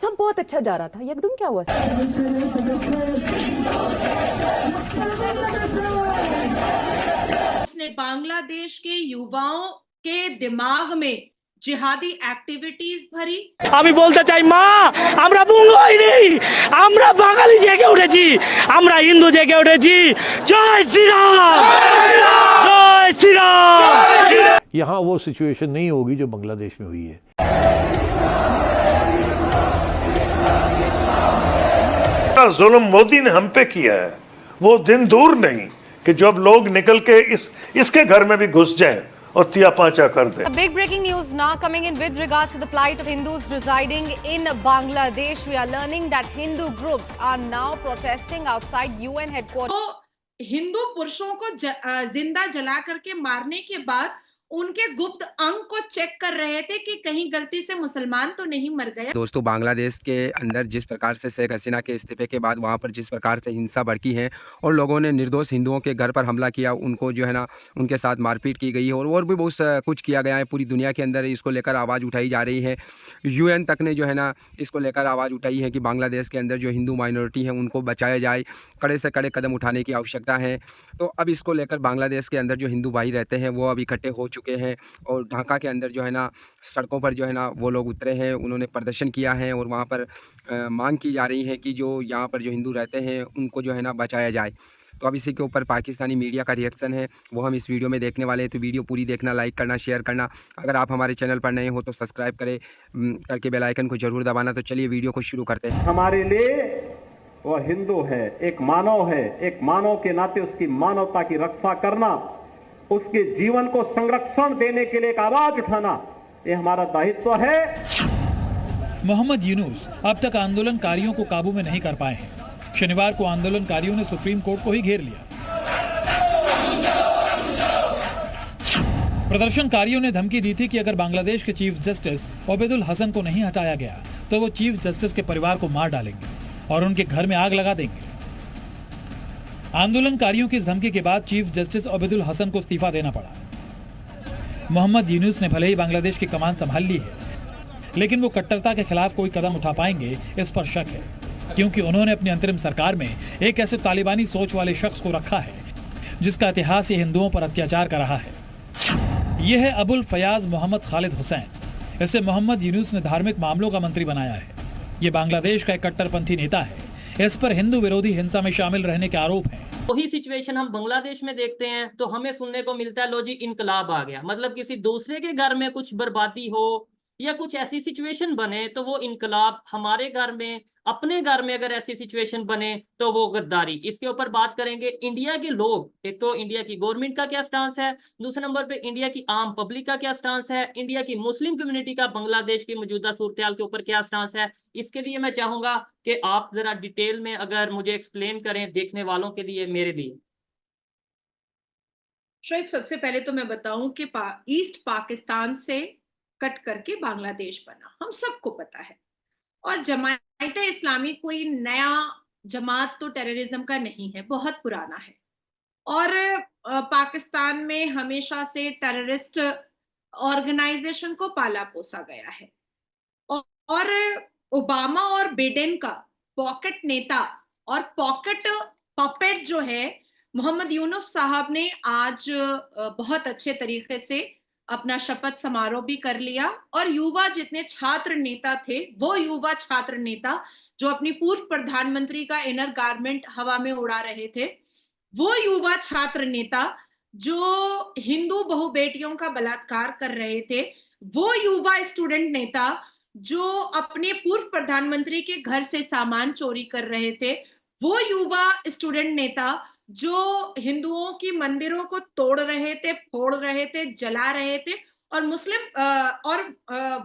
सब बहुत अच्छा जा रहा था, एकदम क्या हुआ सर? उसने बांग्लादेश के युवाओं के दिमाग में जिहादी एक्टिविटीज भरी। আমি বলতে চাই মা, আমরা বুঙ্গ হইনি, আমরা বাঙালি জেগে উঠেছি, আমরা হিন্দু জেগে উঠেছি। জয় শ্রীরাম, জয় শ্রীরাম। यहाँ वो सिचुएशन नहीं होगी जो बांग्लादेश में हुई है। जुल्म मोदी ने हम पे किया है, वो दिन दूर नहीं कि जब लोग निकल के इसके घर में भी घुस जाएं और तिया पांचा कर दे। Big breaking news now coming in with regards to the plight of Hindus residing in Bangladesh. We are learning that Hindu groups are now protesting outside UN headquarters. तो हिंदू पुरुषों को जिंदा जला करके मारने के बाद उनके गुप्त अंग को चेक कर रहे थे कि कहीं गलती से मुसलमान तो नहीं मर गया। दोस्तों, बांग्लादेश के अंदर जिस प्रकार से शेख हसीना के इस्तीफे के बाद वहां पर जिस प्रकार से हिंसा भड़की है और लोगों ने निर्दोष हिंदुओं के घर पर हमला किया, उनको जो है ना उनके साथ मारपीट की गई है और भी बहुत कुछ किया गया है। पूरी दुनिया के अंदर इसको लेकर आवाज़ उठाई जा रही है। UN तक ने जो है ना इसको लेकर आवाज़ उठाई है कि बांग्लादेश के अंदर जो हिंदू माइनॉरिटी है उनको बचाया जाए, कड़े से कड़े कदम उठाने की आवश्यकता है। तो अब इसको लेकर बांग्लादेश के अंदर जो हिंदू भाई रहते हैं वो अब इकट्ठे हो चुके हैं और ढाका के अंदर जो है ना सड़कों पर जो है ना वो लोग उतरे हैं, उन्होंने प्रदर्शन किया है और वहाँ पर मांग की जा रही है कि जो यहाँ पर जो हिंदू रहते हैं उनको जो है ना बचाया जाए। तो अब इसी के ऊपर पाकिस्तानी मीडिया का रिएक्शन है, वो हम इस वीडियो में देखने वाले हैं। तो वीडियो पूरी देखना, लाइक करना, शेयर करना। अगर आप हमारे चैनल पर नए हो तो सब्सक्राइब करें करके बेल आइकन को जरूर दबाना। तो चलिए वीडियो को शुरू करते हैं। हमारे लिए वह हिंदू है, एक मानव है, एक मानव के नाते उसकी मानवता की रक्षा करना, उसके जीवन को संरक्षण देने के लिए एक आवाज उठाना, ये हमारा दायित्व है। मोहम्मद यूनुस अब तक आंदोलनकारियों को काबू में नहीं कर पाए हैं। शनिवार को आंदोलनकारियों ने सुप्रीम कोर्ट को ही घेर लिया। प्रदर्शनकारियों ने धमकी दी थी कि अगर बांग्लादेश के चीफ जस्टिस ओबेदुल हसन को नहीं हटाया गया तो वो चीफ जस्टिस के परिवार को मार डालेंगे और उनके घर में आग लगा देंगे। आंदोलनकारियों की इस धमकी के बाद चीफ जस्टिस ओबेदुल हसन को इस्तीफा देना पड़ा। मोहम्मद यूनुस ने भले ही बांग्लादेश की कमान संभाल ली है, लेकिन वो कट्टरता के खिलाफ कोई कदम उठा पाएंगे इस पर शक है, क्योंकि उन्होंने अपनी अंतरिम सरकार में एक ऐसे तालिबानी सोच वाले शख्स को रखा है जिसका इतिहास ये हिंदुओं पर अत्याचार कर रहा है। यह है अबुल फयाज मोहम्मद खालिद हुसैन। इसे मोहम्मद यूनुस ने धार्मिक मामलों का मंत्री बनाया है। ये बांग्लादेश का एक कट्टरपंथी नेता है। इस पर हिंदू विरोधी हिंसा में शामिल रहने के आरोप हैं। वही सिचुएशन हम बांग्लादेश में देखते हैं तो हमें सुनने को मिलता है लो जी इनकलाब आ गया, मतलब किसी दूसरे के घर में कुछ बर्बादी हो या कुछ ऐसी सिचुएशन बने तो वो इनकलाब, हमारे घर में, अपने घर में अगर ऐसी सिचुएशन बने तो वो गद्दारी। इसके ऊपर बात करेंगे इंडिया के लोग, एक तो इंडिया की गवर्नमेंट का क्या स्टांस है, दूसरे नंबर पे इंडिया की आम पब्लिक का क्या स्टांस है, इंडिया की मुस्लिम कम्युनिटी का बांग्लादेश की मौजूदा सूरत-ए-हाल के ऊपर क्या स्टांस है। इसके लिए मैं चाहूंगा कि आप जरा डिटेल में अगर मुझे एक्सप्लेन करें देखने वालों के लिए, मेरे लिए। शोएब, सबसे पहले तो मैं बताऊं कि ईस्ट पाकिस्तान से कट करके बांग्लादेश बना, हम सबको पता है। और जमात इस्लामी कोई नया जमात तो टेररिज्म का नहीं है, बहुत पुराना है। और पाकिस्तान में हमेशा से टेररिस्ट ऑर्गेनाइजेशन को पाला पोसा गया है। और ओबामा और बिडेन का पॉकेट नेता और पॉकेट पपेट जो है मोहम्मद यूनुस साहब ने आज बहुत अच्छे तरीके से अपना शपथ समारोह भी कर लिया। और युवा जितने छात्र नेता थे, वो युवा छात्र नेता जो अपनी पूर्व प्रधानमंत्री का इनर गारमेंट हवा में उड़ा रहे थे, वो युवा छात्र नेता जो हिंदू बहु बेटियों का बलात्कार कर रहे थे, वो युवा स्टूडेंट नेता जो अपने पूर्व प्रधानमंत्री के घर से सामान चोरी कर रहे थे, वो युवा स्टूडेंट नेता जो हिंदुओं की मंदिरों को तोड़ रहे थे, फोड़ रहे थे, जला रहे थे, और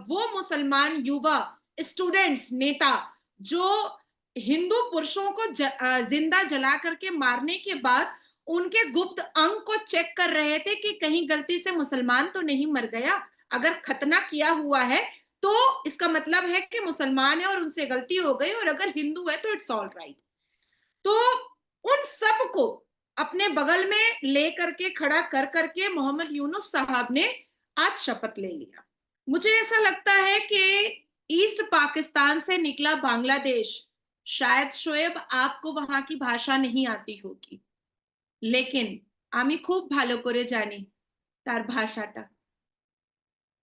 वो मुसलमान युवा स्टूडेंट्स नेता जो हिंदू पुरुषों को जिंदा जला करके मारने के बाद उनके गुप्त अंग को चेक कर रहे थे कि कहीं गलती से मुसलमान तो नहीं मर गया। अगर खतना किया हुआ है तो इसका मतलब है कि मुसलमान है और उनसे गलती हो गई, और अगर हिंदू है तो इट्स ऑल राइट। तो उन सब को अपने बगल में ले करके खड़ा कर करके मोहम्मद यूनुस साहब ने आज शपथ ले लिया। मुझे ऐसा लगता है कि ईस्ट पाकिस्तान से निकला बांग्लादेश, शायद शोएब आपको वहां की भाषा नहीं आती होगी, लेकिन আমি খুব ভালো করে জানি তার ভাষাটা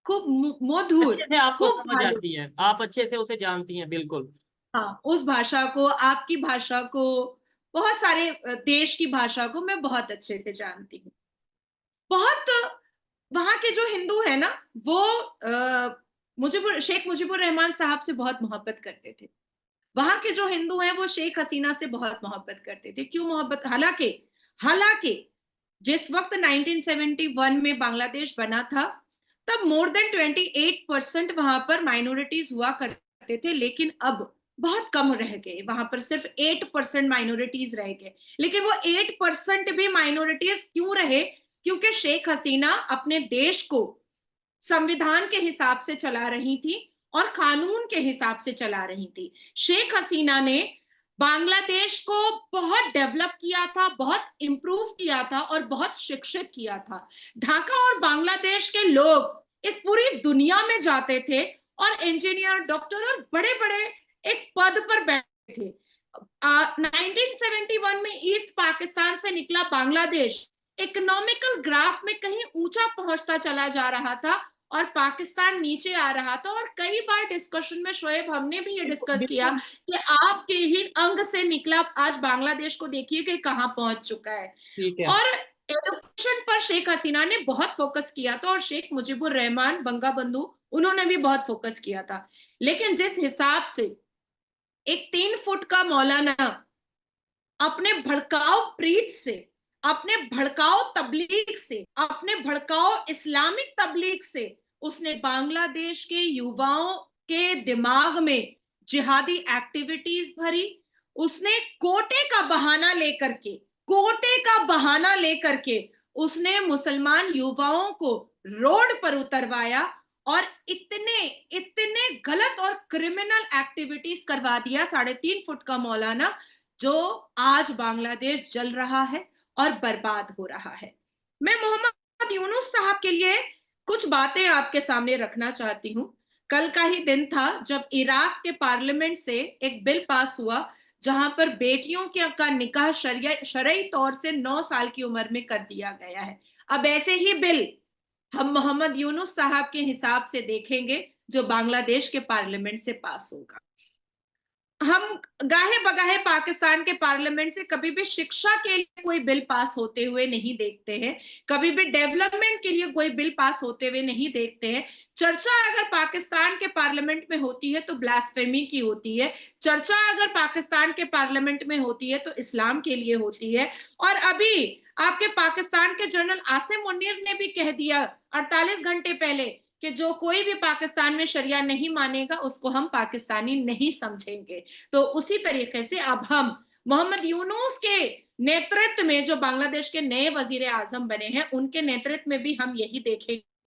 খুব মধুর, अच्छे से आपको খুব समझ ভালো। आती है, आप अच्छे से उसे जानती हैं, बिल्कुल। हाँ, उस भाषा को, आपकी भाषा को, बहुत सारे देश की भाषा को मैं बहुत अच्छे से जानती हूँ। बहुत वहां के जो हिंदू है ना, वो शेख मुजीबुर रहमान साहब से बहुत मोहब्बत करते थे। वहां के जो हिंदू हैं वो शेख हसीना से बहुत मोहब्बत करते थे। क्यों मोहब्बत? हालांकि जिस वक्त 1971 में बांग्लादेश बना था, तब मोर देन 28% वहां पर माइनॉरिटीज हुआ करते थे, लेकिन अब बहुत कम रह गए। वहां पर सिर्फ 8% माइनॉरिटीज रह गए। लेकिन वो 8% भी माइनॉरिटीज क्यों रहे? क्योंकि शेख हसीना अपने देश को संविधान के हिसाब से चला रही थी और कानून के हिसाब से चला रही थी। शेख हसीना ने बांग्लादेश को बहुत डेवलप किया था, बहुत इंप्रूव किया था और बहुत शिक्षित किया था। ढाका और बांग्लादेश के लोग इस पूरी दुनिया में जाते थे और इंजीनियर, डॉक्टर और बड़े बड़े एक पद पर बैठे थे। 1971 में ईस्ट पाकिस्तान से निकला बांग्लादेश इकोनॉमिकल ग्राफ में कहीं ऊंचा पहुंचता चला जा रहा था और पाकिस्तान नीचे आ रहा था। और कई बार डिस्कशन में शोएब हमने भी ये डिस्कस किया कि आपके ही अंग से निकला आज बांग्लादेश को देखिए कि कहां पहुंच चुका है। ठीक है। और एजुकेशन पर शेख हसीना ने बहुत फोकस किया था और शेख मुजीबुर रहमान बंगा बंधु उन्होंने भी बहुत फोकस किया था। लेकिन जिस हिसाब से एक 3 फुट का मौलाना अपने भड़काऊ प्रीच से, अपने भड़काऊ तबलीग से, अपने भड़काऊ इस्लामिक तबलीग से उसने बांग्लादेश के युवाओं के दिमाग में जिहादी एक्टिविटीज भरी। उसने कोटे का बहाना लेकर के उसने मुसलमान युवाओं को रोड पर उतरवाया और इतने गलत और क्रिमिनल एक्टिविटीज करवा दिया 3.5 फुट का मौलाना, जो आज बांग्लादेश जल रहा है और बर्बाद हो रहा है। मैं मोहम्मद यूनुस साहब के लिए कुछ बातें आपके सामने रखना चाहती हूँ। कल का ही दिन था जब इराक के पार्लियामेंट से एक बिल पास हुआ जहां पर बेटियों का निकाह शरई तौर से 9 साल की उम्र में कर दिया गया है। अब ऐसे ही बिल हम मोहम्मद यूनुस साहब के हिसाब से देखेंगे जो बांग्लादेश के पार्लियामेंट से पास होगा। हम गाहे बगाहे पाकिस्तान के पार्लियामेंट से कभी भी शिक्षा के लिए कोई बिल पास होते हुए नहीं देखते हैं, कभी भी डेवलपमेंट के लिए कोई बिल पास होते हुए नहीं देखते हैं। चर्चा अगर पाकिस्तान के पार्लियामेंट में होती है तो ब्लास्फेमी की होती है, चर्चा अगर पाकिस्तान के पार्लियामेंट में होती है तो इस्लाम के लिए होती है। और अभी आपके पाकिस्तान के जनरल आसिम मुनीर ने भी कह दिया 48 घंटे पहले कि जो कोई भी पाकिस्तान में शरिया नहीं मानेगा उसको हम पाकिस्तानी नहीं समझेंगे। तो उसी तरीके से अब हम मोहम्मद यूनुस के नेतृत्व में जो बांग्लादेश के नए वजीर आजम बने हैं उनके नेतृत्व में भी हम यही देखेंगे